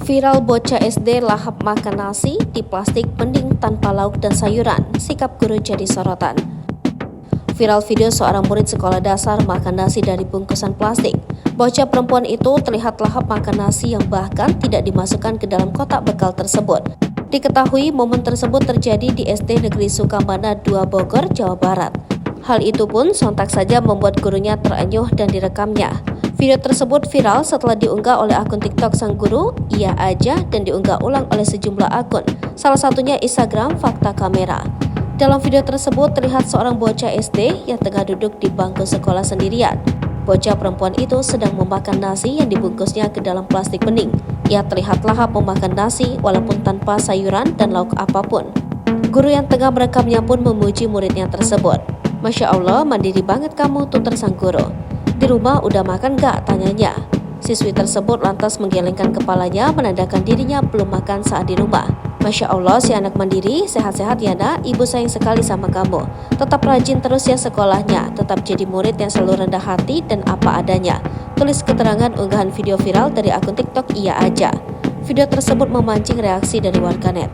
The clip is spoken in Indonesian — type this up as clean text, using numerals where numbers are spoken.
Viral bocah SD lahap makan nasi di plastik bening tanpa lauk dan sayuran, sikap guru jadi sorotan. Viral video seorang murid sekolah dasar makan nasi dari bungkusan plastik. Bocah perempuan itu terlihat lahap makan nasi yang bahkan tidak dimasukkan ke dalam kotak bekal tersebut. Diketahui momen tersebut terjadi di SD Negeri Sukamana 2 Bogor, Jawa Barat. Hal itu pun sontak saja membuat gurunya terenyuh dan direkamnya. Video tersebut viral setelah diunggah oleh akun TikTok sang guru, Iya Aja, dan diunggah ulang oleh sejumlah akun, salah satunya Instagram Fakta Kamera. Dalam video tersebut terlihat seorang bocah SD yang tengah duduk di bangku sekolah sendirian. Bocah perempuan itu sedang memakan nasi yang dibungkusnya ke dalam plastik bening. Ia terlihat lahap memakan nasi walaupun tanpa sayuran dan lauk apapun. Guru yang tengah merekamnya pun memuji muridnya tersebut. "Masya Allah, mandiri banget kamu," tutur sang guru. "Di rumah udah makan gak?" tanyanya. Siswi tersebut lantas menggelengkan kepalanya menandakan dirinya belum makan saat di rumah. "Masya Allah, si anak mandiri, sehat-sehat ya nak, ibu sayang sekali sama kamu. Tetap rajin terus ya sekolahnya, tetap jadi murid yang selalu rendah hati dan apa adanya," tulis keterangan unggahan video viral dari akun TikTok Iya Aja. Video tersebut memancing reaksi dari warganet.